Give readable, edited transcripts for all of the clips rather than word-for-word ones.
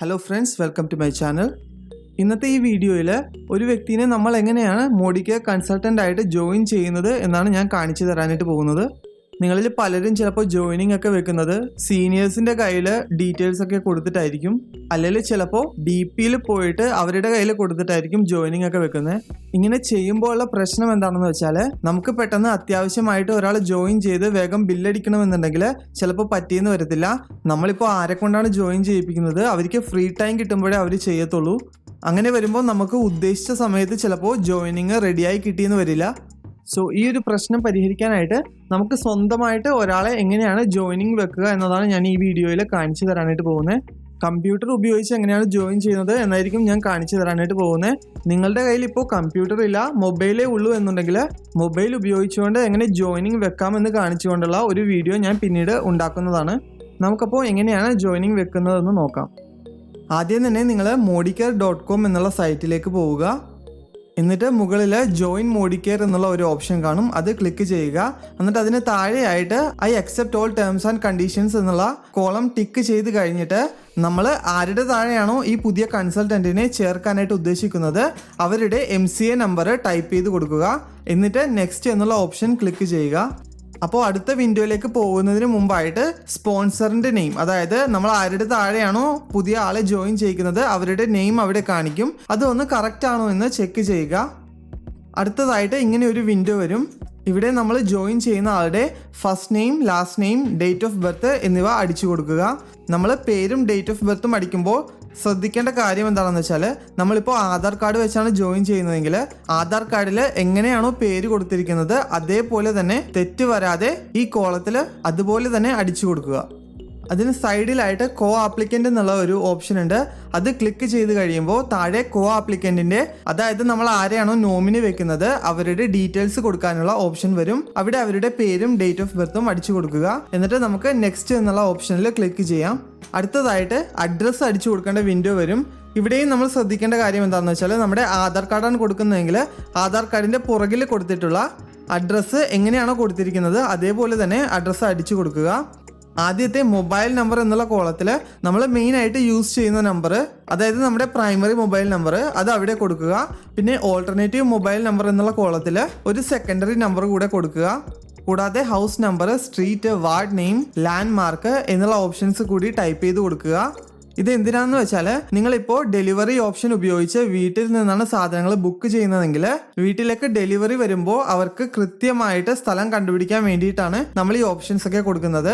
Hello friends, welcome to my channel. ഇന്നത്തെ ഈ വീഡിയോയിൽ ഒരു വ്യക്തിനെ നമ്മൾ എങ്ങനെയാണ് മോഡികെയർ കൺസൾട്ടൻ്റ് ആയിട്ട് ജോയിൻ ചെയ്യുന്നത് എന്നാണ് ഞാൻ കാണിച്ചു തരാനായിട്ട് പോകുന്നത്. നിങ്ങളിൽ പലരും ചിലപ്പോൾ ജോയിനിങ് ഒക്കെ വെക്കുന്നത് സീനിയേഴ്സിൻ്റെ കയ്യിൽ ഡീറ്റെയിൽസ് ഒക്കെ കൊടുത്തിട്ടായിരിക്കും, അല്ലെങ്കിൽ ചിലപ്പോൾ DPയിൽ പോയിട്ട് അവരുടെ കയ്യിൽ കൊടുത്തിട്ടായിരിക്കും ജോയിനിങ് ഒക്കെ വെക്കുന്നത്. ഇങ്ങനെ ചെയ്യുമ്പോൾ ഉള്ള പ്രശ്നം എന്താണെന്ന് വെച്ചാൽ, നമുക്ക് പെട്ടെന്ന് അത്യാവശ്യമായിട്ട് ഒരാൾ ജോയിൻ ചെയ്ത് വേഗം ബില്ലടിക്കണമെന്നുണ്ടെങ്കിൽ ചിലപ്പോൾ പറ്റിയെന്ന് വരത്തില്ല. നമ്മളിപ്പോൾ ആരെ കൊണ്ടാണ് ജോയിൻ ചെയ്യിപ്പിക്കുന്നത്, അവർക്ക് ഫ്രീ ടൈം കിട്ടുമ്പോഴേ അവർ ചെയ്യത്തുള്ളൂ. അങ്ങനെ വരുമ്പോൾ നമുക്ക് ഉദ്ദേശിച്ച സമയത്ത് ചിലപ്പോൾ ജോയിനിങ് റെഡിയായി കിട്ടിയെന്ന് വരില്ല. സോ ഈ ഒരു പ്രശ്നം പരിഹരിക്കാനായിട്ട് നമുക്ക് സ്വന്തമായിട്ട് ഒരാളെ എങ്ങനെയാണ് ജോയിനിങ് വെക്കുക എന്നതാണ് ഞാൻ ഈ വീഡിയോയിൽ കാണിച്ചു തരാനായിട്ട് പോകുന്നത്. കമ്പ്യൂട്ടർ ഉപയോഗിച്ച് എങ്ങനെയാണ് ജോയിൻ ചെയ്യുന്നത് എന്നായിരിക്കും ഞാൻ കാണിച്ചു തരാനായിട്ട് പോകുന്നത്. നിങ്ങളുടെ കയ്യിൽ ഇപ്പോൾ കമ്പ്യൂട്ടർ ഇല്ല, മൊബൈലേ ഉള്ളൂ എന്നുണ്ടെങ്കിൽ മൊബൈൽ ഉപയോഗിച്ചുകൊണ്ട് എങ്ങനെ ജോയിനിങ് വെക്കാമെന്ന് കാണിച്ചുകൊണ്ടുള്ള ഒരു വീഡിയോ ഞാൻ പിന്നീട് ഉണ്ടാക്കുന്നതാണ്. നമുക്കപ്പോൾ എങ്ങനെയാണ് ജോയിനിങ് വെക്കുന്നതെന്ന് നോക്കാം. ആദ്യം തന്നെ നിങ്ങൾ modicare.com എന്നുള്ള സൈറ്റിലേക്ക് പോവുക. എന്നിട്ട് മുകളിൽ ജോയിൻ മോഡിക്കെയർ എന്നുള്ള ഒരു ഓപ്ഷൻ കാണും, അത് ക്ലിക്ക് ചെയ്യുക. എന്നിട്ട് അതിന് താഴെയായിട്ട് I accept all terms and conditions എന്നുള്ള കോളം ടിക്ക് ചെയ്ത് കഴിഞ്ഞിട്ട് നമ്മൾ ആരുടെ താഴെയാണോ ഈ പുതിയ കൺസൾട്ടൻറ്റിനെ ചേർക്കാനായിട്ട് ഉദ്ദേശിക്കുന്നത് അവരുടെ MCA നമ്പർ ടൈപ്പ് ചെയ്ത് കൊടുക്കുക. എന്നിട്ട് നെക്സ്റ്റ് എന്നുള്ള ഓപ്ഷൻ ക്ലിക്ക് ചെയ്യുക. അപ്പോൾ അടുത്ത വിൻഡോയിലേക്ക് പോകുന്നതിന് മുമ്പായിട്ട് സ്പോൺസറിൻ്റെ നെയിം, അതായത് നമ്മൾ ആരുടെ താഴെയാണോ പുതിയ ആളെ ജോയിൻ ചെയ്യിക്കുന്നത് അവരുടെ നെയിം അവിടെ കാണിക്കും, അതൊന്ന് കറക്റ്റ് ആണോ എന്ന് ചെക്ക് ചെയ്യുക. അടുത്തതായിട്ട് ഇങ്ങനെ ഒരു വിൻഡോ വരും. ഇവിടെ നമ്മൾ ജോയിൻ ചെയ്യുന്ന ആളുടെ first name, last name, date of birth എന്നിവ അടിച്ചു കൊടുക്കുക. നമ്മൾ പേരും ഡേറ്റ് ഓഫ് ബർത്തും അടിക്കുമ്പോൾ ശ്രദ്ധിക്കേണ്ട കാര്യം എന്താണെന്ന് വെച്ചാൽ, നമ്മളിപ്പോൾ ആധാർ കാർഡ് വെച്ചാണ് ജോയിൻ ചെയ്യുന്നതെങ്കിൽ ആധാർ കാർഡിൽ എങ്ങനെയാണോ പേര് കൊടുത്തിരിക്കുന്നത് അതേപോലെ തന്നെ തെറ്റ് വരാതെ ഈ കോളത്തിൽ അതുപോലെ തന്നെ അടിച്ചു കൊടുക്കുക. അതിന് സൈഡിലായിട്ട് കോ ആപ്ലിക്കൻ്റ് എന്നുള്ള ഒരു ഓപ്ഷൻ ഉണ്ട്, അത് ക്ലിക്ക് ചെയ്ത് കഴിയുമ്പോൾ താഴെ കോ ആപ്ലിക്കൻറ്റിൻ്റെ, അതായത് നമ്മൾ ആരെയാണോ നോമിനി വെക്കുന്നത് അവരുടെ ഡീറ്റെയിൽസ് കൊടുക്കാനുള്ള ഓപ്ഷൻ വരും. അവിടെ അവരുടെ പേരും ഡേറ്റ് ഓഫ് ബർത്തും അടിച്ചു കൊടുക്കുക. എന്നിട്ട് നമുക്ക് നെക്സ്റ്റ് എന്നുള്ള ഓപ്ഷനിൽ ക്ലിക്ക് ചെയ്യാം. അടുത്തതായിട്ട് അഡ്രസ്സ് അടിച്ചു കൊടുക്കേണ്ട വിൻഡോ വരും. ഇവിടെയും നമ്മൾ ശ്രദ്ധിക്കേണ്ട കാര്യം എന്താണെന്ന് വെച്ചാൽ, നമ്മുടെ ആധാർ കാർഡാണ് കൊടുക്കുന്നതെങ്കിൽ ആധാർ കാർഡിൻ്റെ പുറകിൽ കൊടുത്തിട്ടുള്ള അഡ്രസ്സ് എങ്ങനെയാണോ കൊടുത്തിരിക്കുന്നത് അതേപോലെ തന്നെ അഡ്രസ്സ് അടിച്ചു കൊടുക്കുക. ആദ്യത്തെ മൊബൈൽ നമ്പർ എന്നുള്ള കോളത്തിൽ നമ്മൾ മെയിനായിട്ട് യൂസ് ചെയ്യുന്ന നമ്പർ, അതായത് നമ്മുടെ പ്രൈമറി മൊബൈൽ നമ്പർ, അത് അവിടെ കൊടുക്കുക. പിന്നെ ഓൾട്ടർനേറ്റീവ് മൊബൈൽ നമ്പർ എന്നുള്ള കോളത്തിൽ ഒരു സെക്കൻഡറി നമ്പർ കൂടെ കൊടുക്കുക. കൂടാതെ house number, street, ward name, land mark എന്നുള്ള ഓപ്ഷൻസ് കൂടി ടൈപ്പ് ചെയ്ത് കൊടുക്കുക. ഇത് എന്തിനാണെന്ന് വെച്ചാൽ, നിങ്ങളിപ്പോൾ ഡെലിവറി ഓപ്ഷൻ ഉപയോഗിച്ച് വീട്ടിൽ നിന്നാണ് സാധനങ്ങൾ ബുക്ക് ചെയ്യുന്നതെങ്കിൽ വീട്ടിലേക്ക് ഡെലിവറി വരുമ്പോൾ അവർക്ക് കൃത്യമായിട്ട് സ്ഥലം കണ്ടുപിടിക്കാൻ വേണ്ടിയിട്ടാണ് നമ്മൾ ഈ ഓപ്ഷൻസ് ഒക്കെ കൊടുക്കുന്നത്.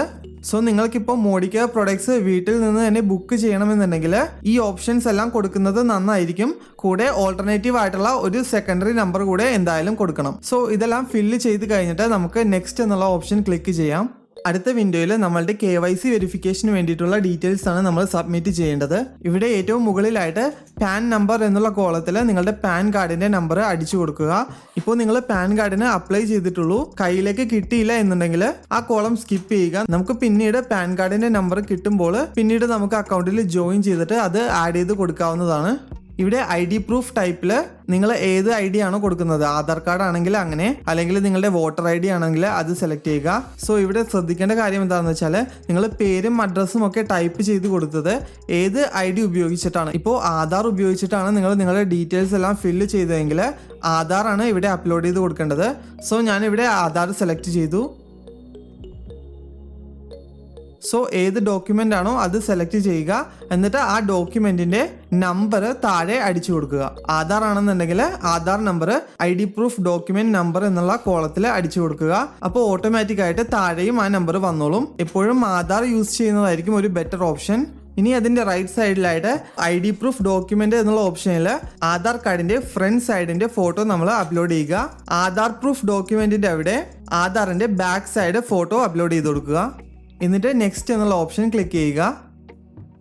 സോ നിങ്ങൾക്കിപ്പോൾ മോഡിക്കെയർ പ്രൊഡക്ട്സ് വീട്ടിൽ നിന്ന് തന്നെ ബുക്ക് ചെയ്യണമെന്നുണ്ടെങ്കിൽ ഈ ഓപ്ഷൻസ് എല്ലാം കൊടുക്കുന്നത് നന്നായിരിക്കും. കൂടെ ഓൾട്ടർനേറ്റീവ് ആയിട്ടുള്ള ഒരു സെക്കൻഡറി നമ്പർ കൂടെ എന്തായാലും കൊടുക്കണം. സോ ഇതെല്ലാം ഫില്ല് ചെയ്ത് കഴിഞ്ഞിട്ട് നമുക്ക് നെക്സ്റ്റ് എന്നുള്ള ഓപ്ഷൻ ക്ലിക്ക് ചെയ്യാം. അടുത്ത വിൻഡോയിൽ നമ്മളുടെ KYC വെരിഫിക്കേഷന് വേണ്ടിയിട്ടുള്ള ഡീറ്റെയിൽസ് ആണ് നമ്മൾ സബ്മിറ്റ് ചെയ്യേണ്ടത്. ഇവിടെ ഏറ്റവും മുകളിലായിട്ട് പാൻ നമ്പർ എന്നുള്ള കോളത്തിൽ നിങ്ങളുടെ പാൻ കാർഡിൻ്റെ നമ്പർ അടിച്ചു കൊടുക്കുക. ഇപ്പോൾ നിങ്ങൾ പാൻ കാർഡിന് അപ്ലൈ ചെയ്തിട്ടുള്ളൂ, കയ്യിലേക്ക് കിട്ടിയില്ല എന്നുണ്ടെങ്കിൽ ആ കോളം സ്കിപ്പ് ചെയ്യുക. നമുക്ക് പിന്നീട് പാൻ കാർഡിൻ്റെ നമ്പർ കിട്ടുമ്പോൾ പിന്നീട് നമുക്ക് അക്കൗണ്ടിൽ ജോയിൻ ചെയ്തിട്ട് അത് ആഡ് ചെയ്ത് കൊടുക്കാവുന്നതാണ്. ഇവിടെ ID പ്രൂഫ് ടൈപ്പിൽ നിങ്ങൾ ഏത് ID ആണോ കൊടുക്കുന്നത്, ആധാർ കാർഡ് ആണെങ്കിൽ അങ്ങനെ, അല്ലെങ്കിൽ നിങ്ങളുടെ വോട്ടർ ID ആണെങ്കിൽ അത് സെലക്ട് ചെയ്യുക. സോ ഇവിടെ ശ്രദ്ധിക്കേണ്ട കാര്യം എന്താണെന്ന് വെച്ചാൽ, നിങ്ങൾ പേരും അഡ്രസ്സും ഒക്കെ ടൈപ്പ് ചെയ്ത് കൊടുത്തത് ഏത് ID ഉപയോഗിച്ചിട്ടാണ്. ഇപ്പോൾ ആധാർ ഉപയോഗിച്ചിട്ടാണ് നിങ്ങൾ നിങ്ങളുടെ ഡീറ്റെയിൽസ് എല്ലാം ഫില്ല് ചെയ്തതെങ്കിൽ ആധാറാണ് ഇവിടെ അപ്ലോഡ് ചെയ്ത് കൊടുക്കേണ്ടത്. സോ ഞാനിവിടെ ആധാർ സെലക്ട് ചെയ്തു. സോ ഏത് ഡോക്യുമെൻ്റ് ആണോ അത് സെലക്ട് ചെയ്യുക. എന്നിട്ട് ആ ഡോക്യുമെൻറ്റിൻ്റെ നമ്പർ താഴെ അടിച്ചു കൊടുക്കുക. ആധാർ ആണെന്നുണ്ടെങ്കിൽ Aadhaar number, ID proof document number എന്നുള്ള കോളത്തിൽ അടിച്ചു കൊടുക്കുക. അപ്പോൾ ഓട്ടോമാറ്റിക്കായിട്ട് താഴെയും ആ നമ്പർ വന്നോളും. എപ്പോഴും ആധാർ യൂസ് ചെയ്യുന്നതായിരിക്കും ഒരു ബെറ്റർ ഓപ്ഷൻ. ഇനി അതിൻ്റെ റൈറ്റ് സൈഡിലായിട്ട് ID പ്രൂഫ് ഡോക്യുമെൻ്റ് എന്നുള്ള ഓപ്ഷനിൽ ആധാർ കാർഡിൻ്റെ ഫ്രണ്ട് സൈഡിൻ്റെ ഫോട്ടോ നമ്മൾ അപ്ലോഡ് ചെയ്യുക. ആധാർ പ്രൂഫ് ഡോക്യുമെൻറ്റിൻ്റെ അവിടെ ആധാറിൻ്റെ ബാക്ക് സൈഡ് ഫോട്ടോ അപ്ലോഡ് ചെയ്ത് കൊടുക്കുക. എന്നിട്ട് നെക്സ്റ്റ് എന്നുള്ള ഓപ്ഷൻ ക്ലിക്ക് ചെയ്യുക.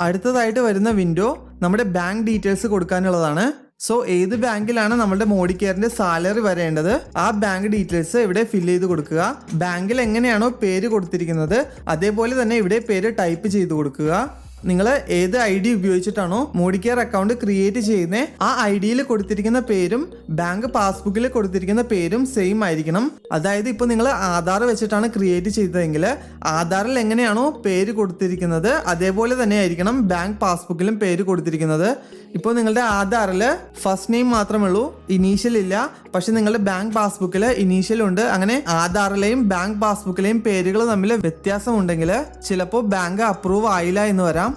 അടുത്തതായിട്ട് വരുന്ന വിൻഡോ നമ്മുടെ ബാങ്ക് ഡീറ്റെയിൽസ് കൊടുക്കാനുള്ളതാണ്. സോ ഏത് ബാങ്കിലാണ് നമ്മുടെ മോഡിക്കെയറിൻ്റെ സാലറി വരേണ്ടത് ആ ബാങ്ക് ഡീറ്റെയിൽസ് ഇവിടെ ഫില്ല് ചെയ്ത് കൊടുക്കുക. ബാങ്കിൽ എങ്ങനെയാണോ പേര് കൊടുത്തിരിക്കുന്നത് അതേപോലെ തന്നെ ഇവിടെ പേര് ടൈപ്പ് ചെയ്ത് കൊടുക്കുക. നിങ്ങൾ ഏത് ID ഉപയോഗിച്ചിട്ടാണോ മോഡിക്കെയർ അക്കൗണ്ട് ക്രിയേറ്റ് ചെയ്യുന്നത് ആ IDയിൽ കൊടുത്തിരിക്കുന്ന പേരും ബാങ്ക് പാസ്ബുക്കിൽ കൊടുത്തിരിക്കുന്ന പേരും സെയിം ആയിരിക്കണം. അതായത് ഇപ്പോൾ നിങ്ങൾ ആധാർ വെച്ചിട്ടാണ് ക്രിയേറ്റ് ചെയ്തതെങ്കിൽ ആധാറിൽ എങ്ങനെയാണോ പേര് കൊടുത്തിരിക്കുന്നത് അതേപോലെ തന്നെ ആയിരിക്കണം ബാങ്ക് പാസ്ബുക്കിലും പേര് കൊടുത്തിരിക്കുന്നത്. ഇപ്പോൾ നിങ്ങളുടെ ആധാറിൽ ഫസ്റ്റ് നെയിം മാത്രമേ ഉള്ളൂ, ഇനീഷ്യൽ ഇല്ല. പക്ഷെ നിങ്ങളുടെ ബാങ്ക് പാസ്ബുക്കിൽ ഇനീഷ്യൽ ഉണ്ട്. അങ്ങനെ ആധാറിലെയും ബാങ്ക് പാസ്ബുക്കിലെയും പേരുകൾ തമ്മിൽ വ്യത്യാസമുണ്ടെങ്കിൽ ചിലപ്പോൾ ബാങ്ക് അപ്രൂവ് ആയില്ല എന്ന് വരാം.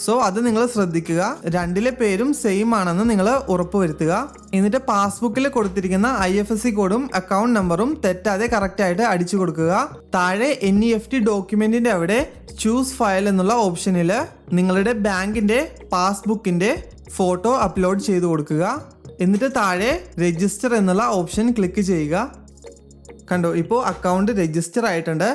സോ അത് നിങ്ങൾ ശ്രദ്ധിക്കുക. രണ്ടിലെ പേരും സെയിം ആണെന്ന് നിങ്ങൾ ഉറപ്പുവരുത്തുക. എന്നിട്ട് പാസ്ബുക്കിൽ കൊടുത്തിരിക്കുന്ന IFSC കോഡും അക്കൗണ്ട് നമ്പറും തെറ്റാതെ കറക്റ്റ് ആയിട്ട് അടിച്ചു കൊടുക്കുക. താഴെ NEFT ഡോക്യുമെന്റിന്റെ അവിടെ ചൂസ് ഫയൽ എന്നുള്ള ഓപ്ഷനിൽ നിങ്ങളുടെ ബാങ്കിന്റെ പാസ്ബുക്കിന്റെ ഫോട്ടോ അപ്ലോഡ് ചെയ്ത് കൊടുക്കുക. എന്നിട്ട് താഴെ രജിസ്റ്റർ എന്നുള്ള ഓപ്ഷൻ ക്ലിക്ക് ചെയ്യുക. കണ്ടോ, ഇപ്പോൾ അക്കൗണ്ട് രജിസ്റ്റർ ആയിട്ടുണ്ട്.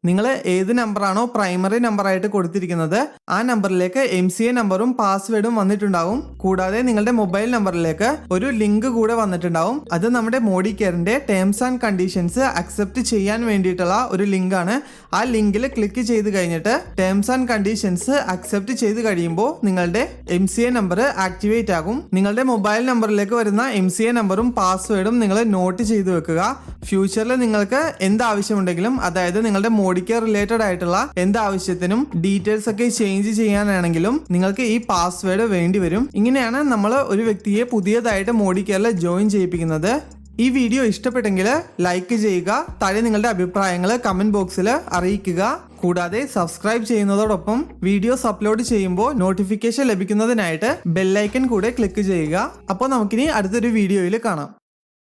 നിങ്ങൾ ഏത് നമ്പറാണോ പ്രൈമറി നമ്പറായിട്ട് കൊടുത്തിരിക്കുന്നത് ആ നമ്പറിലേക്ക് MCA നമ്പറും പാസ്വേഡും വന്നിട്ടുണ്ടാവും. കൂടാതെ നിങ്ങളുടെ മൊബൈൽ നമ്പറിലേക്ക് ഒരു ലിങ്ക് കൂടെ വന്നിട്ടുണ്ടാവും. അത് നമ്മുടെ മോഡി കെയറിന്റെ ടേംസ് ആൻഡ് കണ്ടീഷൻസ് അക്സെപ്റ്റ് ചെയ്യാൻ വേണ്ടിയിട്ടുള്ള ഒരു ലിങ്കാണ്. ആ ലിങ്കിൽ ക്ലിക്ക് ചെയ്ത് കഴിഞ്ഞിട്ട് ടേംസ് ആൻഡ് കണ്ടീഷൻസ് അക്സെപ്റ്റ് ചെയ്ത് കഴിയുമ്പോൾ നിങ്ങളുടെ MCA നമ്പർ ആക്ടിവേറ്റ് ആകും. നിങ്ങളുടെ മൊബൈൽ നമ്പറിലേക്ക് വരുന്ന MCA നമ്പറും പാസ്വേഡും നിങ്ങൾ നോട്ട് ചെയ്ത് വെക്കുക. ഫ്യൂച്ചറിൽ നിങ്ങൾക്ക് എന്താവശ്യമുണ്ടെങ്കിലും, അതായത് നിങ്ങളുടെ മോഡി കെയർ റിലേറ്റഡ് ആയിട്ടുള്ള എന്താവശ്യത്തിനും ഡീറ്റെയിൽസ് ഒക്കെ ചേഞ്ച് ചെയ്യാനാണെങ്കിലും നിങ്ങൾക്ക് ഈ പാസ്വേഡ് വേണ്ടി വരും. ഇങ്ങനെയാണ് നമ്മൾ ഒരു വ്യക്തിയെ പുതിയതായിട്ട് മോഡി കെയറിൽ ജോയിൻ ചെയ്യിപ്പിക്കുന്നത്. ഈ വീഡിയോ ഇഷ്ടപ്പെട്ടെങ്കിൽ ലൈക്ക് ചെയ്യുക. താഴെ നിങ്ങളുടെ അഭിപ്രായങ്ങൾ കമന്റ് ബോക്സിൽ അറിയിക്കുക. കൂടാതെ സബ്സ്ക്രൈബ് ചെയ്യുന്നതോടൊപ്പം വീഡിയോസ് അപ്ലോഡ് ചെയ്യുമ്പോൾ നോട്ടിഫിക്കേഷൻ ലഭിക്കുന്നതിനായിട്ട് ബെല്ലൈക്കൺ കൂടെ ക്ലിക്ക് ചെയ്യുക. അപ്പോൾ നമുക്കിനി അടുത്തൊരു വീഡിയോയിൽ കാണാം.